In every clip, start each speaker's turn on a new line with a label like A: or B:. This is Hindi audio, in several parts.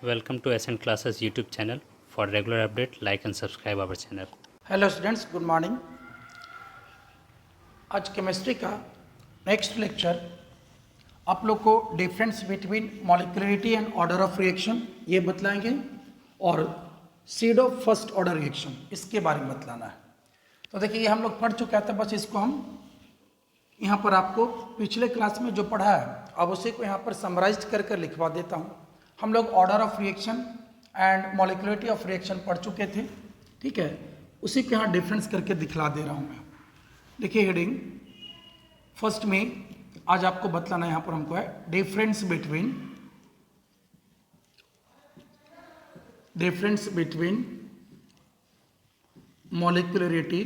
A: Welcome to SN Classes YouTube channel. For regular update, like and subscribe our channel.
B: Hello students, good morning. आज केमिस्ट्री का नेक्स्ट लेक्चर आप लोग को difference between molecularity and order of reaction ये बतलाएंगे और seed of first order reaction इसके बारे में बतलाना है। तो देखिए, ये हम लोग पढ़ चुके थे, बस इसको हम यहाँ पर आपको पिछले क्लास में जो पढ़ा है अब उसी को यहाँ पर समराइज कर कर लिखवा देता हूँ। हम लोग order of reaction and molecularity of reaction पढ़ चुके थे, ठीक है। उसी को यहाँ डिफरेंस करके दिखला दे रहा हूँ मैं। देखिए हेडिंग फर्स्ट में आज आपको बतलाना यहाँ पर हमको है difference between molecularity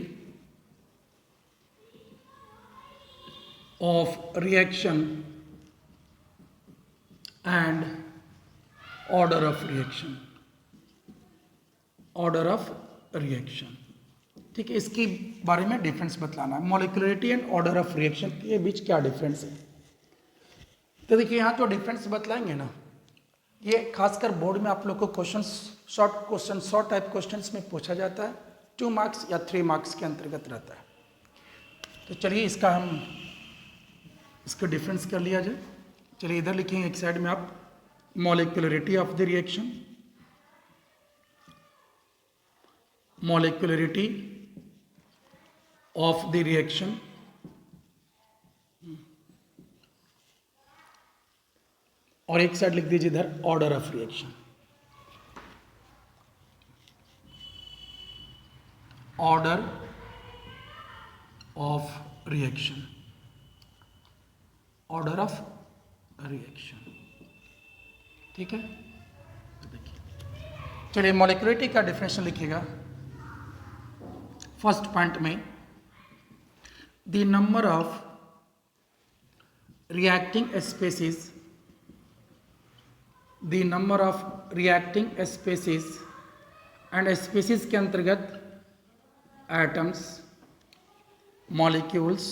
B: of reaction and order of reaction, order of reaction, ठीक है। इसके बारे में डिफरेंस बतलाना है। Molecularity and order of reaction के बीच क्या डिफरेंस है। तो देखिए, यहाँ जो डिफरेंस बतलाएंगे ना, ये खासकर बोर्ड में आप लोग को शॉर्ट टाइप क्वेश्चंस में पूछा जाता है। 2 मार्क्स या 3 मार्क्स के अंतर्गत रहता है। तो चलिए इसका डिफरेंस कर लिया जाए। चलिए इधर लिखेंगे एक साइड में आप molecularity of the reaction, molecularity of the reaction और एक साइड लिख दीजिए इधर order of reaction, order of reaction, order of reaction, ठीक है। तो देखिए, चलिए मॉलिक्यूलरिटी का डिफिनेशन लिखिएगा। फर्स्ट पॉइंट में the number of reacting species, the number of reacting species and species के अंतर्गत एटम्स, मॉलिक्यूल्स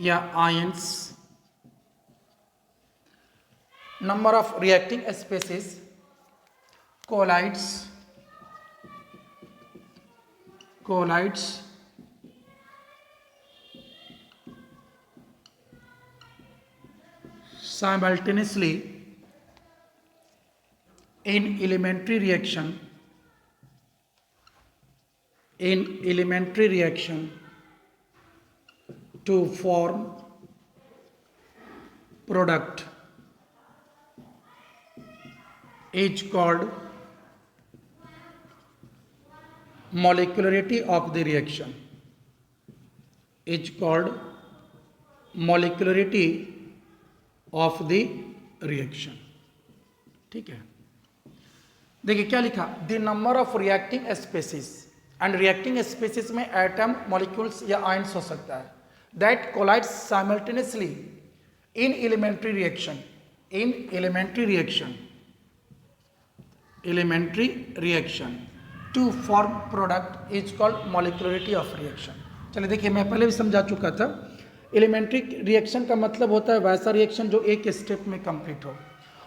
B: या ions, number of reacting species, collides simultaneously in elementary reaction to form product is called molecularity of the reaction, is called molecularity of the reaction, ठीक है। देखिए क्या लिखा, the number of reacting species and reacting species में एटम, मॉलिक्यूल्स या आयंस हो सकता है, that collides simultaneously in elementary reaction to form product is called molecularity of reaction. चलिए देखिए, मैं पहले भी समझा चुका था, एलिमेंट्री रिएक्शन का मतलब होता है वैसा रिएक्शन जो एक स्टेप में कंप्लीट हो,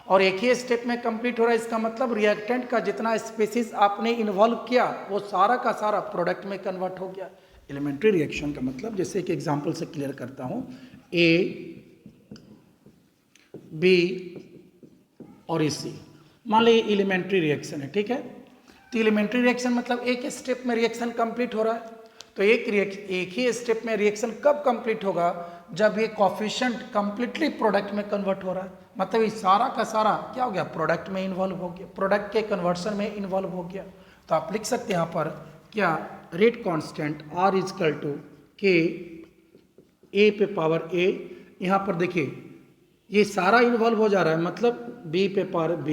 B: और एक ही स्टेप में कंप्लीट हो रहा है। इसका मतलब रिएक्टेंट का जितना स्पेसीज आपने इन्वॉल्व किया वो सारा का सारा प्रोडक्ट में कन्वर्ट हो गया। एलिमेंट्री रिएक्शन का मतलब, जैसे एक एग्जांपल से क्लियर करता हूँ, ए, बी और सी, मान लीजिए एलिमेंट्री रिएक्शन है, ठीक है। तो एलिमेंट्री रिएक्शन मतलब एक स्टेप में रिएक्शन कंप्लीट हो रहा है। तो एक ही स्टेप में रिएक्शन कब कंप्लीट होगा, जब ये कोफिशिएंट कंप्लीटली प्रोडक्ट में कन्वर्ट हो रहा है। मतलब ये सारा का सारा क्या हो गया, प्रोडक्ट में इन्वॉल्व हो गया, प्रोडक्ट के कन्वर्शन में इन्वॉल्व हो गया। तो आप लिख सकते हैं यहाँ पर क्या, rate constant R is equal to K A पे पावर ए। यहाँ पर देखिए ये सारा इन्वॉल्व हो जा रहा है, मतलब B पे पावर B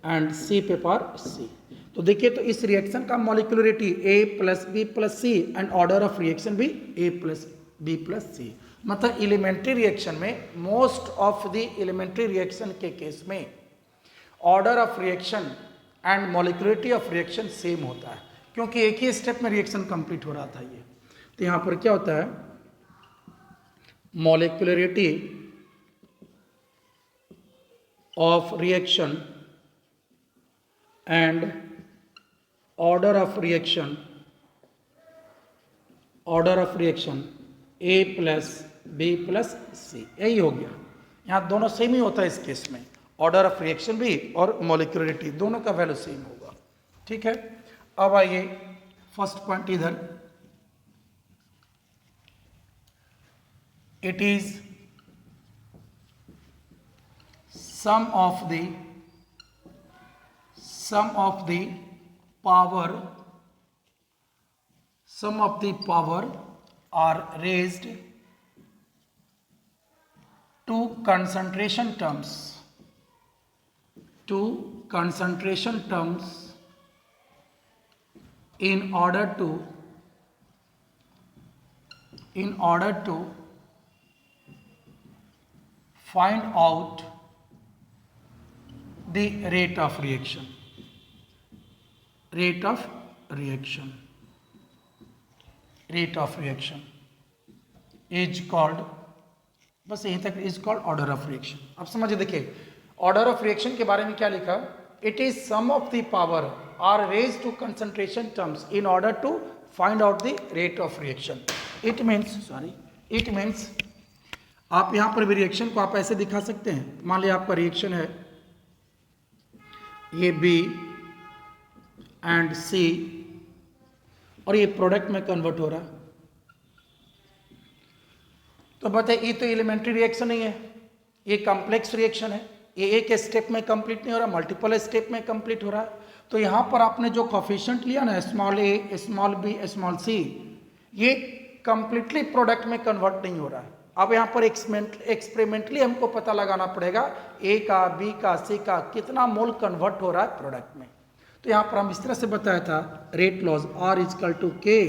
B: एंड C पे पावर C। तो देखिए, तो इस रिएक्शन का molecularity A plus B plus C and order of reaction भी A plus B plus C। मतलब एलिमेंट्री रिएक्शन में, most of the elementary reaction के केस में order of reaction and molecularity of reaction same होता है, क्योंकि एक ही स्टेप में रिएक्शन कंप्लीट हो रहा था ये। तो यहाँ पर क्या होता है, molecularity of reaction and order of reaction A plus B plus C, यही हो गया। यहाँ दोनों सेम ही होता है इस केस में, ऑर्डर ऑफ रिएक्शन भी और मॉलिक्यूलरिटी दोनों का वैल्यू सेम होगा। ठीक है, अब आइए फर्स्ट पॉइंट इधर, it is sum of the power are raised to concentration terms in order to find out the rate of reaction is called, बस यहीं तक, is called order of reaction. अब समझिए, देखिए ऑर्डर ऑफ रिएक्शन के बारे में क्या लिखा, it is sum of the power are raise to concentration terms in order to find out the rate of reaction. It means आप यहां पर भी रिएक्शन को आप ऐसे दिखा सकते हैं, मान लिया आपका रिएक्शन है ये बी एंड सी और ये प्रोडक्ट में कन्वर्ट हो रहा है, तो बताइए ये तो एलिमेंट्री रिएक्शन नहीं है, ये कॉम्प्लेक्स रिएक्शन है, ये एक स्टेप में कंप्लीट नहीं हो रहा, मल्टीपल स्टेप में कंप्लीट हो रहा है। तो यहाँ पर आपने जो कोफिशिएंट लिया ना, स्मॉल ए स्मॉल बी स्मॉल सी, ये कंप्लीटली प्रोडक्ट में कन्वर्ट नहीं हो रहा है। अब यहाँ पर एक्सपेरिमेंटली हमको पता लगाना पड़ेगा ए का, बी का, सी का कितना मोल कन्वर्ट हो रहा है प्रोडक्ट में। तो यहाँ पर हम इस तरह से बताया था, rate laws R is equal to K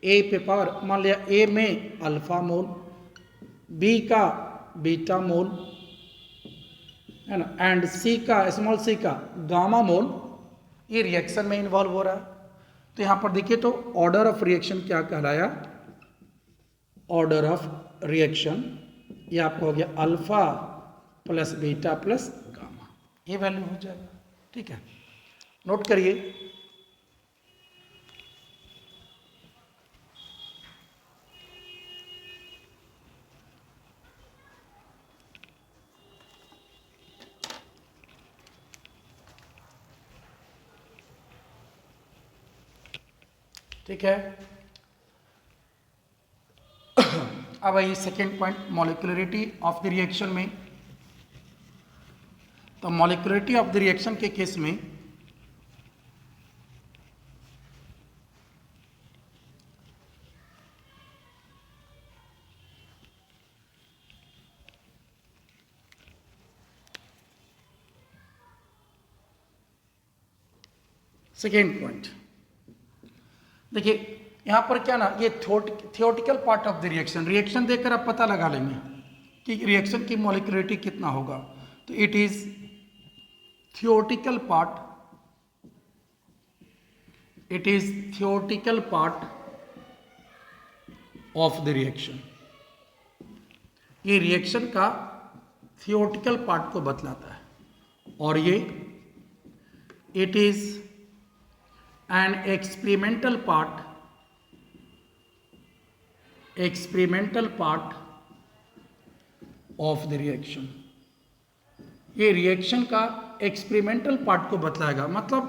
B: A पे पावर, मान लिया ए में अल्फा मोल, बी का बीटा मोल है ना, एंड सी का स्मॉल सी का गामा मोल, ये रिएक्शन में इन्वॉल्व हो रहा है। तो यहाँ पर देखिए, तो ऑर्डर ऑफ रिएक्शन क्या कहलाया, ऑर्डर ऑफ रिएक्शन ये आपको हो गया alpha plus beta plus gamma, ये वैल्यू हो जाएगा। ठीक है, नोट करिए, ठीक है। अब आइए second point, molecularity of the reaction में। तो मॉलिक्यूलरिटी ऑफ द रिएक्शन के केस में सेकेंड पॉइंट देखिए, यहाँ पर क्या ना, ये theoretical part of the reaction देखकर आप पता लगा लेंगे कि रिएक्शन की मॉलिक्यूलरिटी कितना होगा। तो it is theoretical part of the reaction, ये रिएक्शन का थियोटिकल पार्ट को बतलाता है, और ये it is an experimental part of the reaction, ये रिएक्शन का एक्सपेरिमेंटल पार्ट को बतलाएगा। मतलब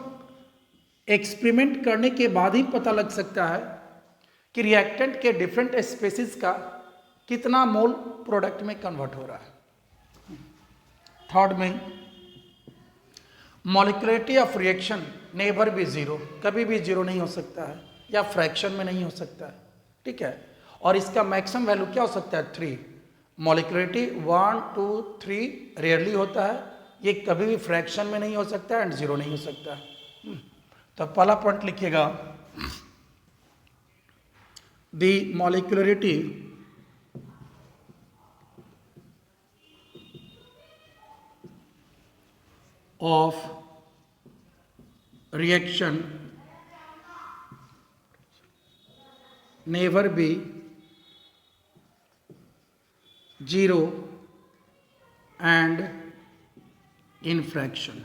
B: एक्सपेरिमेंट करने के बाद ही पता लग सकता है कि रिएक्टेंट के डिफरेंट स्पेसीज का कितना मोल प्रोडक्ट में कन्वर्ट हो रहा है। थर्ड में, molecularity of reaction never be zero, कभी भी जीरो नहीं हो सकता है, या फ्रैक्शन में नहीं हो सकता है। ठीक है, और इसका मैक्सिमम वैल्यू क्या हो सकता है, 3। मॉलिक्यूलरिटी 1, 2, 3 रेयरली होता है, ये कभी भी फ्रैक्शन में नहीं हो सकता है एंड जीरो नहीं हो सकता है। तो पहला पॉइंट लिखिएगा, the molecularity of reaction never be zero and in fraction.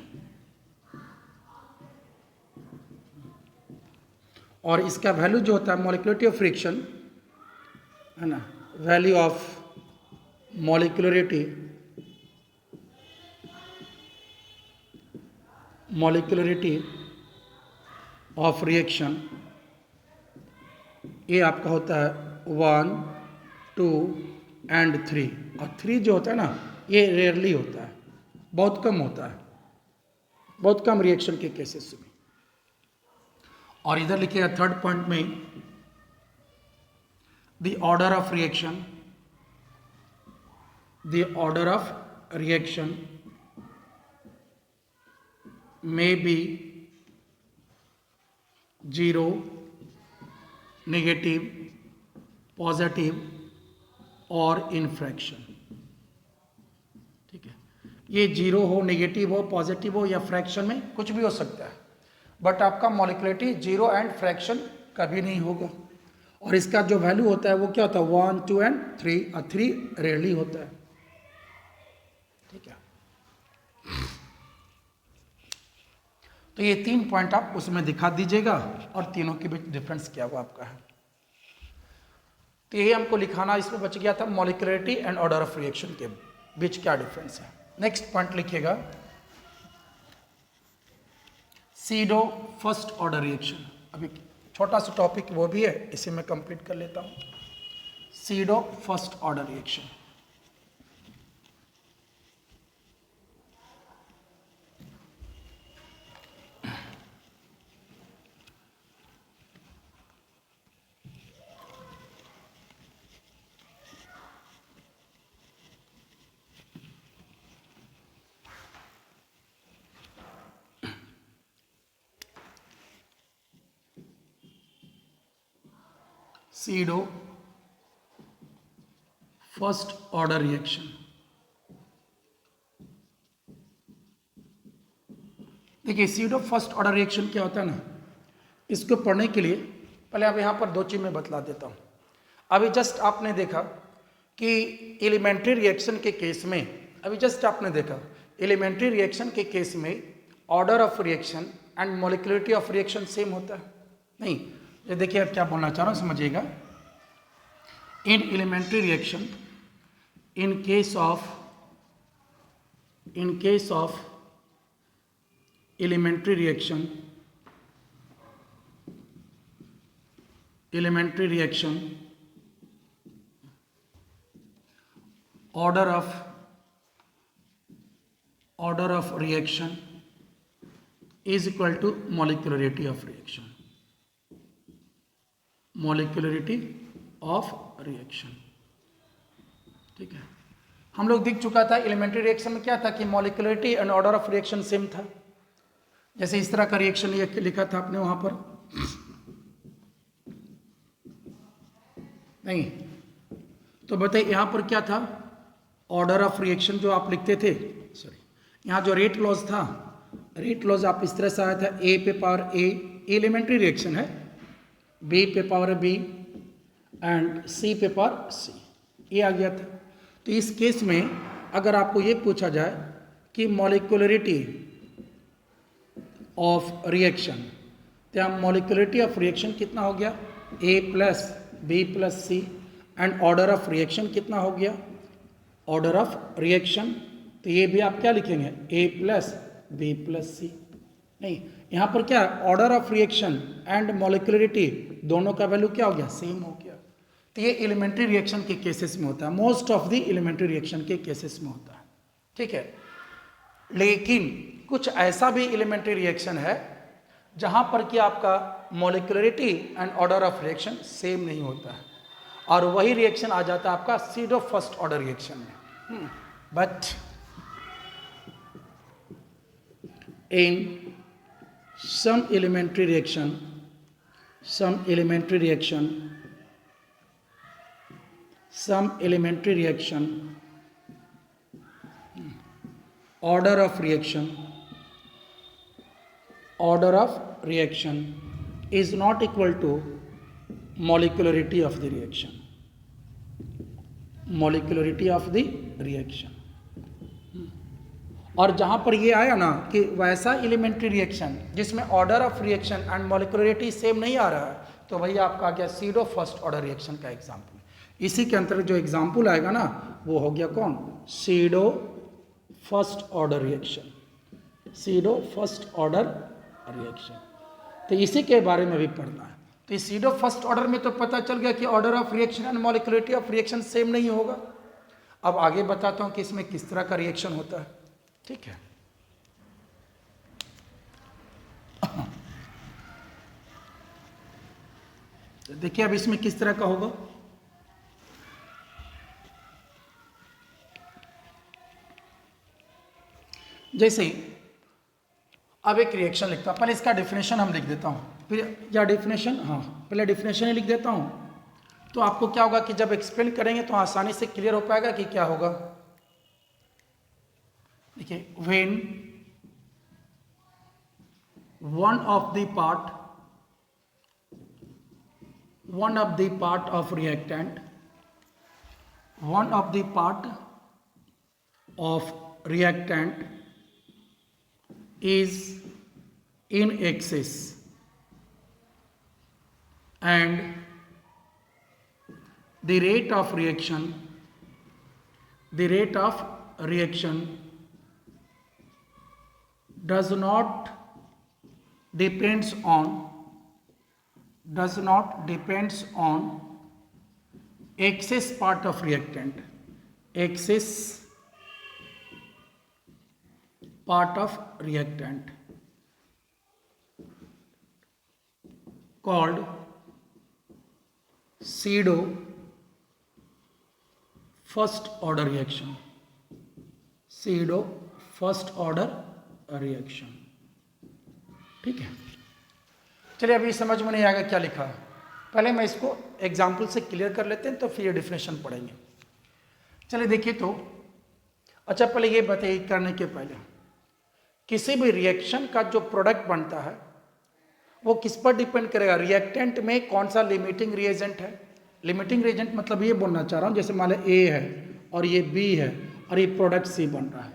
B: और इसका वैल्यू जो होता है मॉलिक्युलरिटी ऑफ फ्रिक्शन है ना, वैल्यू ऑफ मॉलिक्युलरिटी ऑफ रिएक्शन, ये आपका होता है 1, 2 एंड 3। और 3 जो होता है ना, ये रेयरली होता है, बहुत कम होता है, बहुत कम रिएक्शन के केसेस में। और इधर लिखिएगा थर्ड पॉइंट में, the order of reaction, may be 0, negative, positive और इन फ्रैक्शन। ठीक है, ये 0 हो, नेगेटिव हो, पॉजिटिव हो या फ्रैक्शन में कुछ भी हो सकता है, बट आपका मॉलिक्युलरिटी 0 एंड फ्रैक्शन कभी नहीं होगा। और इसका जो वैल्यू होता है वो क्या होता है 1, 2 एंड 3, और 3 रेयरली होता है। ठीक है, तो ये 3 पॉइंट आप उसमें दिखा दीजिएगा और तीनों के बीच डिफरेंस क्या हुआ आपका है। तो ये हमको लिखाना इसमें बच गया था, मॉलिक्युलरिटी एंड ऑर्डर ऑफ रिएक्शन के बीच क्या डिफरेंस है। नेक्स्ट पॉइंट लिखिएगा, सीडो फर्स्ट ऑर्डर रिएक्शन। अभी छोटा सा टॉपिक वो भी है, इसे मैं कंप्लीट कर लेता हूँ। Pseudo first order reaction, pseudo first order reaction. देखिए सीडो फर्स्ट ऑर्डर रिएक्शन क्या होता है ना, इसको पढ़ने के लिए पहले अब यहाँ पर 2 चीज़ मैं बतला देता हूँ। अभी जस्ट आपने देखा कि एलिमेंट्री रिएक्शन के केस में, अभी जस्ट आपने देखा एलिमेंट्री रिएक्शन के केस में order of reaction and molecularity of reaction same होता है नहीं। ये देखिए अब क्या बोलना चाह रहा हूँ, समझिएगा। In elementary reaction, in case of elementary reaction, order of reaction is equal to molecularity of reaction, ठीक है। हम लोग दिख चुका था एलिमेंट्री रिएक्शन में क्या था कि molecularity and order of reaction same था। जैसे इस तरह का रिएक्शन ये लिखा था आपने वहां पर, नहीं तो बताइए यहाँ पर क्या था, ऑर्डर ऑफ रिएक्शन जो आप लिखते थे, सॉरी यहाँ जो रेट लॉज था, रेट लॉज आप इस तरह से आया था, ए पे पावर ए, एलिमेंट्री रिएक्शन है, बी पे पावर बी एंड सी पे पावर सी, ये आ गया था। तो इस केस में अगर आपको ये पूछा जाए कि मॉलिक्युलरिटी ऑफ रिएक्शन, तो मॉलिक्युलरिटी ऑफ रिएक्शन कितना हो गया, A plus B plus C, and order of reaction कितना हो गया, ऑर्डर ऑफ रिएक्शन, तो ये भी आप क्या लिखेंगे, ए प्लस बी प्लस सी। नहीं, यहाँ पर क्या ऑर्डर ऑफ रिएक्शन एंड मॉलिक्युलरिटी दोनों का वैल्यू क्या हो गया, सेम हो गया। तो ये एलिमेंट्री रिएक्शन के केसेस में होता है, most of the elementary reaction के केसेस में होता है, ठीक है। लेकिन कुछ ऐसा भी एलिमेंट्री रिएक्शन है जहां पर कि आपका molecularity and order of reaction same नहीं होता है, और वही रिएक्शन आ जाता है आपका सीडो फर्स्ट ऑर्डर रिएक्शन में। But in some elementary reaction order of reaction is not equal to molecularity of the reaction, और जहाँ पर ये आया ना कि वैसा एलिमेंट्री रिएक्शन जिसमें order of reaction and molecularity same नहीं आ रहा है, तो भैया आपका आ गया सीडो फर्स्ट ऑर्डर रिएक्शन का एग्जाम्पल। इसी के अंतर्गत जो एग्जाम्पल आएगा ना वो हो गया कौन, pseudo first order reaction, pseudo first order reaction. तो इसी के बारे में भी पढ़ना है। तो इस सीडो फर्स्ट ऑर्डर में तो पता चल गया कि order of reaction and molecularity of reaction same नहीं होगा। अब आगे बताता हूं कि इसमें किस तरह का रिएक्शन होता है, ठीक है। देखिए अब इसमें किस तरह का होगा। जैसे अब एक रिएक्शन लिखता हूं, पहले इसका डेफिनेशन हम लिख देता हूं, फिर या डेफिनेशन, हाँ पहले डेफिनेशन ही लिख देता हूं, तो आपको क्या होगा कि जब एक्सप्लेन करेंगे तो आसानी से क्लियर हो पाएगा कि क्या होगा। देखिए, when one of the part of reactant is in excess and the rate of reaction does not depends on excess part of reactant, called pseudo first order reaction, ठीक है। चलिए अभी समझ में नहीं आएगा क्या लिखा है, पहले मैं इसको एग्जाम्पल से क्लियर कर लेते हैं तो फिर ये डिफिनेशन पढ़ेंगे। चलिए देखिए, तो अच्छा पहले ये बताइए करने के पहले, किसी भी रिएक्शन का जो प्रोडक्ट बनता है वो किस पर डिपेंड करेगा, रिएक्टेंट में कौन सा लिमिटिंग रिएजेंट है। लिमिटिंग रिएजेंट मतलब ये बोलना चाह रहा हूँ, जैसे मान लो ए है और ये बी है और ये प्रोडक्ट सी बन रहा है।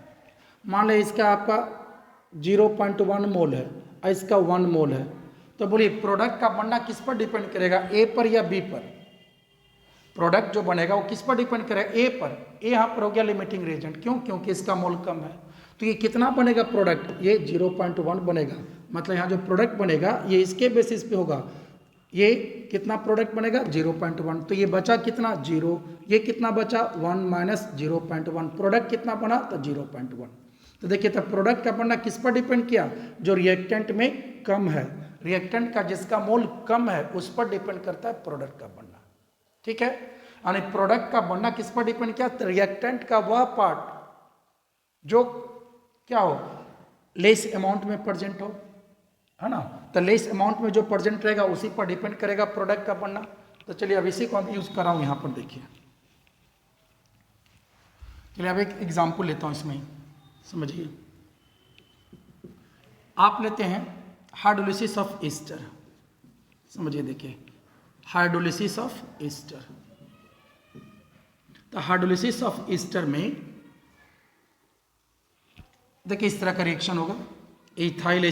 B: मान लो इसका आपका 0.1 मोल है और इसका 1 मोल है, तो बोलिए प्रोडक्ट का बनना किस पर डिपेंड करेगा, ए पर या बी पर। प्रोडक्ट जो बनेगा वो किस पर डिपेंड करेगा, ए पर। ए यहाँ पर हो गया लिमिटिंग रिएजेंट, क्यों, क्योंकि इसका मोल कम है। तो ये कितना बनेगा प्रोडक्ट, ये 0.1 बनेगा, मतलब यहाँ जो प्रोडक्ट बनेगा ये इसके बेसिस पे होगा। ये कितना प्रोडक्ट बनेगा 0.1, तो ये बचा कितना 0, ये कितना बचा 1 माइनस 0.1, प्रोडक्ट कितना बना तो 0.1। तो देखिए तब प्रोडक्ट का बनना किस पर डिपेंड किया, जो रिएक्टेंट में कम है, रिएक्टेंट का जिसका मोल कम है उस पर डिपेंड करता है प्रोडक्ट का बनना, ठीक है। यानी प्रोडक्ट का बनना किस पर डिपेंड किया, तो रिएक्टेंट का वह पार्ट जो क्या हो, लेस अमाउंट में प्रेजेंट हो, है ना। तो लेस अमाउंट में जो प्रेजेंट रहेगा उसी पर डिपेंड करेगा प्रोडक्ट का बनना। तो चलिए अब इसी को यूज कर रहा हूं यहां पर, देखिए। चलिए अब एक एग्जांपल लेता हूं, इसमें समझिए। आप लेते हैं हाइड्रोलिसिस ऑफ ईस्टर, समझिए, देखिए हाइड्रोलिसिस ऑफ ईस्टर। तो हाइड्रोलिसिस ऑफ ईस्टर में देखिए इस तरह का रिएक्शन होगा, ethyl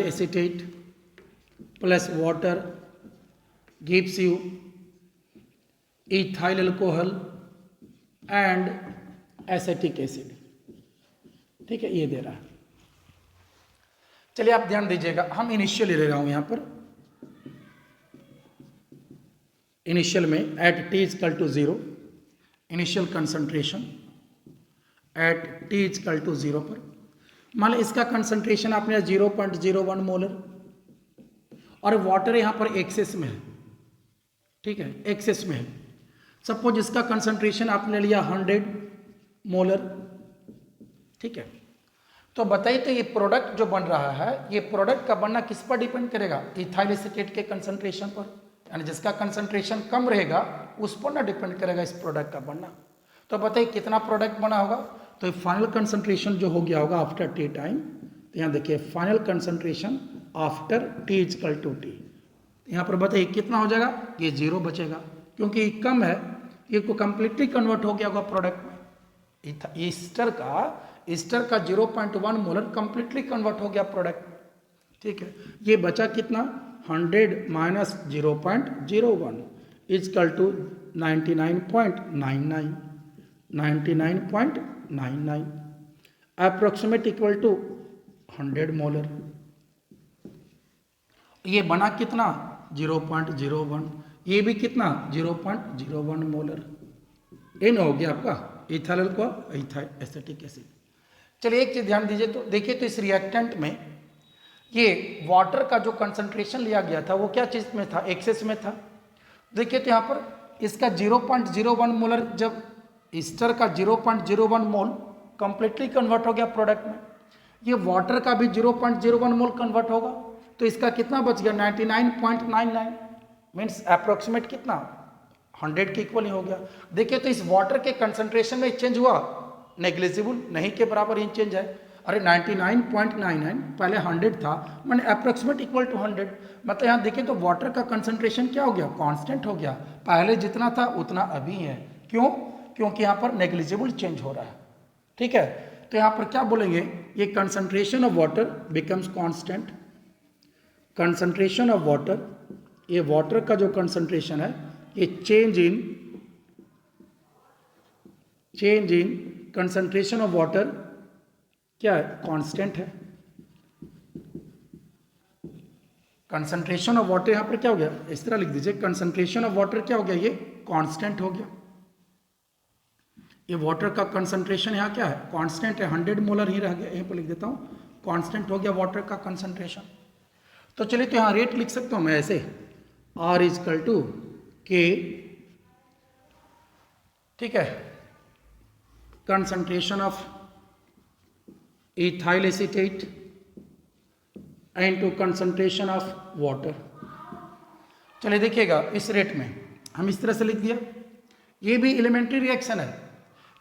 B: acetate plus water gives you ethyl alcohol and acetic acid, ठीक है, ये दे रहा है। चलिए आप ध्यान दीजिएगा, हम इनिशियल ले रहा हूं यहां पर, इनिशियल में at T is equal to 0, initial concentration at T is equal to 0 पर। मान लो इसका कंसंट्रेशन आपने 0.01 मोलर और वाटर यहां पर एक्सेस में है, ठीक है, एक्सेस में है। सपोज इसका कंसंट्रेशन आपने लिया 100 मोलर, ठीक है। तो बताइए तो ये प्रोडक्ट जो बन रहा है, ये प्रोडक्ट का बनना किस पर डिपेंड करेगा, इथाइल एसीटेट के कंसंट्रेशन पर, यानी जिसका कंसंट्रेशन कम रहेगा उस पर ना डिपेंड करेगा इस प्रोडक्ट का बनना। तो बताइए कितना प्रोडक्ट बना होगा, तो फाइनल कंसंट्रेशन जो हो गया होगा आफ्टर टी टाइम, तो यहाँ देखिए final concentration after T is equal to T, यहाँ पर बताइए कितना हो जाएगा, ये 0 बचेगा क्योंकि कम है। ये को कंप्लीटली कन्वर्ट हो गया होगा प्रोडक्ट में। ईस्टर का 0.1 मोलर कंप्लीटली कन्वर्ट हो गया प्रोडक्ट में, ठीक है। ये बचा कितना, 100 minus 0.01 is equal to 99.99 approximate equal to 100 molar. ये बना कितना 0.01, ये भी कितना 0.01 मोलर। इन हो गया आपका इथाइल को इथाइल एसिटिक एसिड। चलिए एक चीज ध्यान दीजिए, तो देखिए तो इस रिएक्टेंट में ये वाटर का जो कंसंट्रेशन लिया गया था वो क्या चीज में था, एक्सेस में था। देखिए तो यहाँ पर इसका 0.01 मोलर, जब ईस्टर का 0.01 मोल कंप्लीटली कन्वर्ट हो गया प्रोडक्ट में, ये वाटर का भी 0.01 मोल कन्वर्ट होगा, तो इसका कितना बच गया 99.99 मीन्स अप्रोक्सीमेट कितना 100 के इक्वल ही हो गया। देखिए तो इस वाटर के कंसंट्रेशन में चेंज हुआ, नेग्लिजिबल नहीं के बराबर ही चेंज है। अरे 99.99 पहले 100 था, मैंने अप्रोक्सीमेट इक्वल टू 100, मतलब यहाँ देखिए तो वाटर का कंसंट्रेशन क्या हो गया, कांस्टेंट हो गया, पहले जितना था उतना अभी है। क्यों, क्योंकि यहाँ पर नेग्लिजिबल चेंज हो रहा है, ठीक है। तो यहाँ पर क्या बोलेंगे, ये concentration of water becomes constant. Concentration of water, ये वाटर का जो कंसंट्रेशन है ये change in concentration of water क्या है, कांस्टेंट है। कंसंट्रेशन ऑफ वाटर यहां पर क्या हो गया, इस तरह लिख दीजिए, कंसंट्रेशन ऑफ वाटर क्या हो गया, ये कांस्टेंट हो गया। ये वाटर का कंसंट्रेशन यहाँ क्या है, कांस्टेंट है, 100 मोलर ही रह गया, यहीं पर लिख देता हूं, कांस्टेंट हो गया वाटर का कंसंट्रेशन। तो चलिए तो यहाँ रेट लिख सकता हूं मैं ऐसे, R इजकल टू K, ठीक है, concentration of ethyl acetate into concentration of water। चलिए देखिएगा इस रेट में हम इस तरह से लिख दिया, ये भी एलिमेंट्री रिएक्शन है,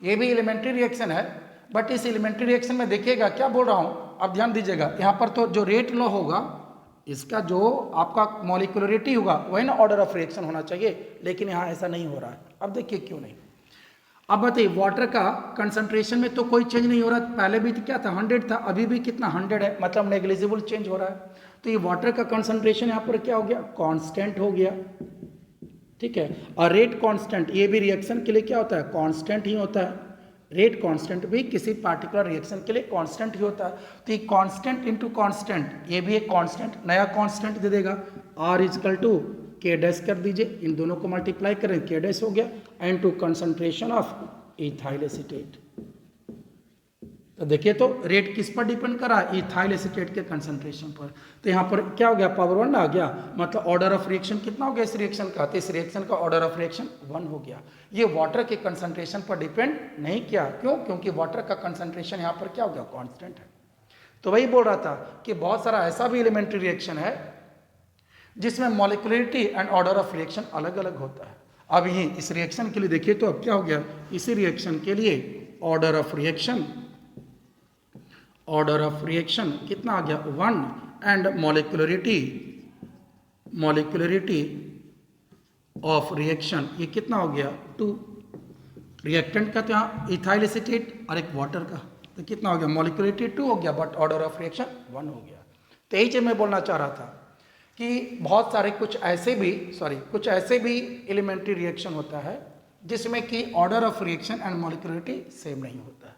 B: ये भी एलिमेंट्री रिएक्शन है, बट इस एलिमेंट्री रिएक्शन में देखिएगा क्या बोल रहा हूँ, अब ध्यान दीजिएगा, यहाँ पर तो जो रेट लॉ होगा, इसका जो आपका मॉलिक्यूलरिटी होगा वही ना ऑर्डर ऑफ रिएक्शन होना चाहिए, लेकिन यहाँ ऐसा नहीं हो रहा है। अब देखिए क्यों नहीं। अब बताइए वाटर का कंसंट्रेशन में तो कोई चेंज नहीं हो रहा, पहले भी तो क्या था 100 था, अभी भी कितना 100 है, मतलब नेग्लिजिबल चेंज हो रहा है। तो ये वाटर का कंसंट्रेशन यहाँ पर क्या हो गया, कांस्टेंट हो गया, ठीक है। और रेट कांस्टेंट, ये भी रिएक्शन के लिए क्या होता है, कांस्टेंट ही होता है। रेट कांस्टेंट भी किसी पार्टिकुलर रिएक्शन के लिए कांस्टेंट ही होता है। तो ये कांस्टेंट इंटू कांस्टेंट, ये भी एक कांस्टेंट, नया कांस्टेंट दे देगा, R is equal to K dash कर दीजिए, इन दोनों को मल्टीप्लाई करें, K डैश हो गया, and to concentration of ethyl acetate. तो देखिए तो रेट किस पर डिपेंड कर रहा है, इथाइल एसीटेट के कंसंट्रेशन पर। तो यहाँ पर क्या हो गया, पावर 1 आ गया, मतलब ऑर्डर ऑफ रिएक्शन कितना हो गया इस रिएक्शन का, तो इस रिएक्शन का ऑर्डर ऑफ रिएक्शन 1 हो गया। ये वाटर के कंसंट्रेशन पर डिपेंड नहीं किया, क्यों, क्योंकि वाटर का कंसंट्रेशन यहाँ पर क्या हो गया, कांस्टेंट है। तो वही बोल रहा था कि बहुत सारा ऐसा भी एलिमेंट्री रिएक्शन है जिसमें molecularity and order of reaction अलग अलग होता है। अब यही इस रिएक्शन के लिए देखिए तो अब क्या हो गया, इसी रिएक्शन के लिए ऑर्डर ऑफ रिएक्शन कितना आ गया 1, एंड मॉलिक्यूलरिटी ऑफ रिएक्शन ये कितना हो गया 2। रिएक्टेंट का तो यहाँ इथाइल एसीटेट और एक वाटर का, तो कितना हो गया, मॉलिक्यूलरिटी 2 हो गया, बट ऑर्डर ऑफ रिएक्शन 1 हो गया। तो यही चीज मैं बोलना चाह रहा था कि बहुत सारे कुछ ऐसे भी एलिमेंट्री रिएक्शन होता है जिसमें कि order of reaction and molecularity same नहीं होता है।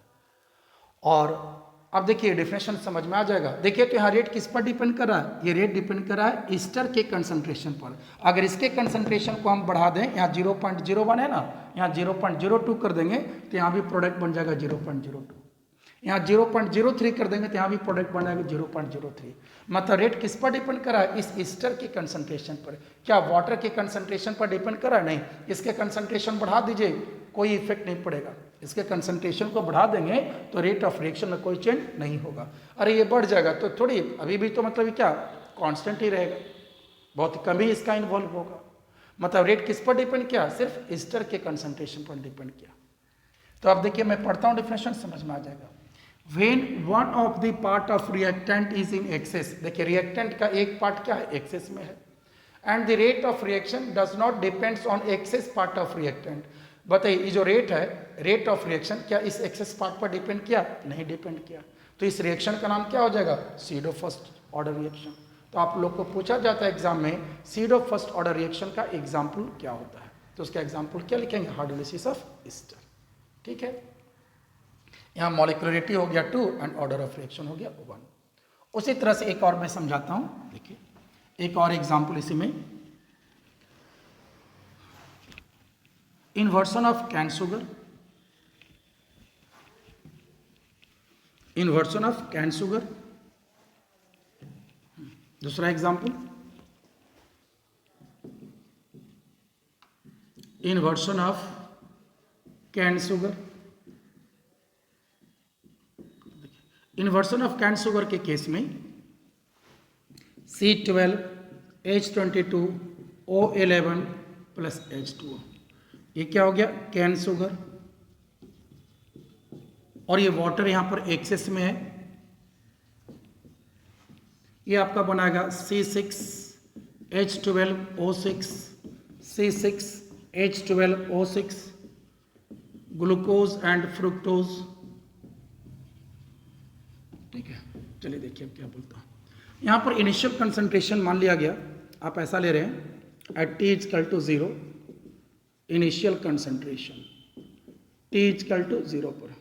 B: और अब देखिए डेफिनेशन समझ में आ जाएगा। देखिए तो यहाँ रेट किस पर डिपेंड कर रहा है, ये रेट डिपेंड कर रहा है ईस्टर के कंसंट्रेशन पर। अगर इसके कंसंट्रेशन को हम बढ़ा दें, यहाँ 0.01 है ना, यहाँ 0.02 कर देंगे तो यहाँ भी प्रोडक्ट बन जाएगा 0.02, यहाँ 0.03 कर देंगे तो यहाँ भी प्रोडक्ट बन जाएगा 0.03। मतलब रेट किस पर डिपेंड कर रहा है, इस ईस्टर के कंसंट्रेशन पर। क्या वाटर के कंसंट्रेशन पर डिपेंड कर रहा है, नहीं। इसके कंसंट्रेशन बढ़ा दीजिए कोई इफेक्ट नहीं पड़ेगा, इसके कंसंट्रेशन को बढ़ा देंगे तो रेट ऑफ रिएक्शन में कोई चेंज नहीं होगा। अरे ये बढ़ जाएगा तो थोड़ी, अभी भी तो मतलब क्या कांस्टेंट ही रहेगा, बहुत कम ही इसका इन्वॉल्व होगा। मतलब रेट किस पर डिपेंड किया, सिर्फ ईस्टर के कंसंट्रेशन पर डिपेंड किया। तो अब देखिए मैं पढ़ता हूँ, डिफिनेशन समझ में आ जाएगा। When one of the part of reactant is in excess, देखिए रिएक्टेंट का एक पार्ट क्या है, एक्सेस में है, and the rate of reaction does not depends on excess part of reactant, बताइए ये जो रेट है, रेट ऑफ रिएक्शन, क्या इस एक्सेस पार्ट पर डिपेंड किया? नहीं डिपेंड किया। तो इस रिएक्शन का नाम क्या हो जाएगा? Pseudo first order reaction. तो आप लोग को पूछा जाता है एग्जाम में सीडो फर्स्ट ऑर्डर रिएक्शन का एग्जाम्पल क्या होता है, तो उसका एग्जाम्पल क्या लिखेंगे? Hydrolysis of ester. ठीक है, यहाँ मॉलिक्युलरिटी हो गया 2 एंड ऑर्डर ऑफ रिएक्शन हो गया 1। उसी तरह से एक और मैं समझाता हूँ। देखिए एक और एग्जाम्पल इसी में, inversion of cane sugar, inversion of cane sugar. दूसरा example, inversion of cane sugar. Inversion of cane sugar के केस में C12H22O11 प्लस H2O, ये क्या हो गया? Cane sugar. और ये वाटर यहाँ पर एक्सेस में है, ये आपका बनाएगा C6H12O6, C6H12O6, glucose and fructose. ठीक है, चलिए देखिए अब क्या बोलता हूँ। यहाँ पर इनिशियल कंसंट्रेशन मान लिया गया, आप ऐसा ले रहे हैं at T = 0, initial concentration T = 0 पर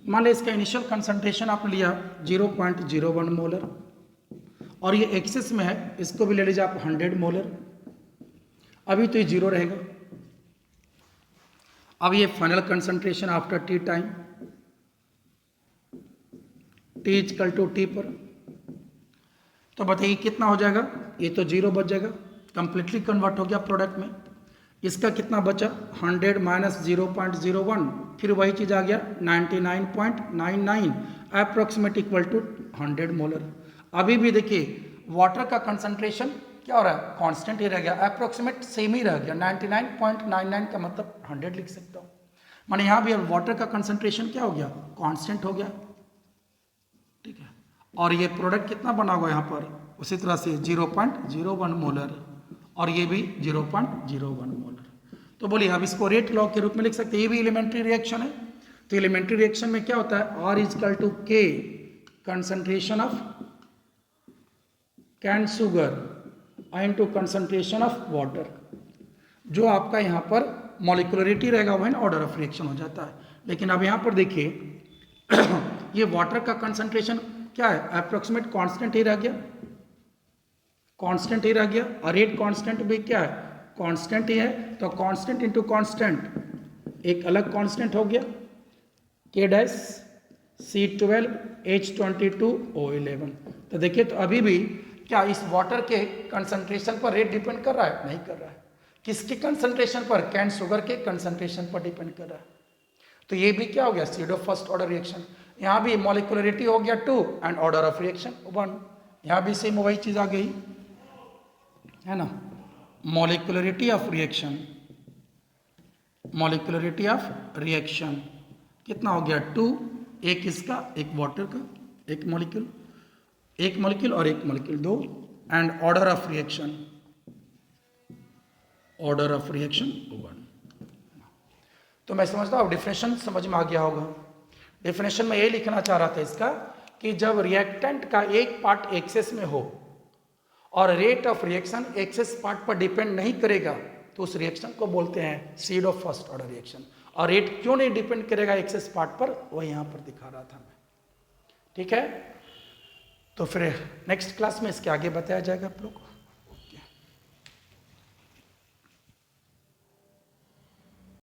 B: मान लिया इसका इनिशियल कंसंट्रेशन आप लिया 0.01 मोलर, और ये एक्सेस में है, इसको भी ले लीजिए आप 100 मोलर। अभी तो ये 0 रहेगा। अब ये final concentration after T time, T = T पर, तो बताइए कितना हो जाएगा? ये तो 0 बच जाएगा, कंप्लीटली कन्वर्ट हो गया प्रोडक्ट में। इसका कितना बचा? 100 माइनस 0.01, फिर वही चीज़ आ गया 99.99 अप्रोक्सीमेट इक्वल टू 100 मोलर। अभी भी देखिए वाटर का कंसंट्रेशन क्या हो रहा है? कांस्टेंट ही रह गया, अप्रोक्सीमेट सेम ही रह गया। 99.99 का मतलब 100 लिख सकता हूँ। माने यहाँ भी वाटर का कंसंट्रेशन क्या हो गया? कांस्टेंट हो गया। ठीक है, और ये प्रोडक्ट कितना बना हुआ यहाँ पर? उसी तरह से 0.01 मोलर, और ये भी 0.01 मोलर। तो बोलिए अब इसको रेट लॉ के रूप में लिख सकते हैं। ये भी एलिमेंट्री रिएक्शन है। तो एलिमेंट्री रिएक्शन में क्या होता है? R = K concentration of cane sugar into concentration of water. जो आपका यहाँ पर मॉलिक्युलरिटी रहेगा वही ना ऑर्डर ऑफ रिएक्शन हो जाता है। लेकिन अब यहाँ पर देखिए ये वाटर का कंसंट्रेशन क्या है? अप्रोक्सीमेट कांस्टेंट ही रह गया, कांस्टेंट ही रह गया। और रेट कांस्टेंट भी क्या है? कांस्टेंट ही है। तो कांस्टेंट इंटू कांस्टेंट एक अलग कांस्टेंट हो गया, K डैश C12H22O11। तो देखिए तो अभी भी क्या इस वाटर के कंसंट्रेशन पर रेट डिपेंड कर रहा है? नहीं कर रहा है। किसके कंसंट्रेशन पर? कैन शुगर के कंसंट्रेशन पर डिपेंड कर रहा है। तो ये भी क्या हो गया? Pseudo first order reaction. यहाँ भी मॉलिक्युलरिटी हो गया 2 एंड ऑर्डर ऑफ रिएक्शन 1। यहाँ भी सेम वही चीज आ गई है ना। मॉलिक्युलरिटी ऑफ रिएक्शन, मॉलिक्युलरिटी ऑफ रिएक्शन कितना हो गया? 2, एक इसका एक वाटर का, एक मॉलिक्यूल और एक molecule 2, and order of reaction 1। तो मैं समझता हूँ डिफिनेशन समझ में आ गया होगा। डिफिनेशन में ये लिखना चाह रहा था इसका कि जब रिएक्टेंट का एक पार्ट एक्सेस में हो और rate of reaction excess part पर डिपेंड नहीं करेगा तो उस रिएक्शन को बोलते हैं सीडो फर्स्ट ऑर्डर रिएक्शन। और रेट क्यों नहीं डिपेंड करेगा एक्सेस पार्ट पर, वो यहाँ पर दिखा रहा था मैं। ठीक है, तो फिर नेक्स्ट क्लास में इसके आगे बताया जाएगा आप लोग को।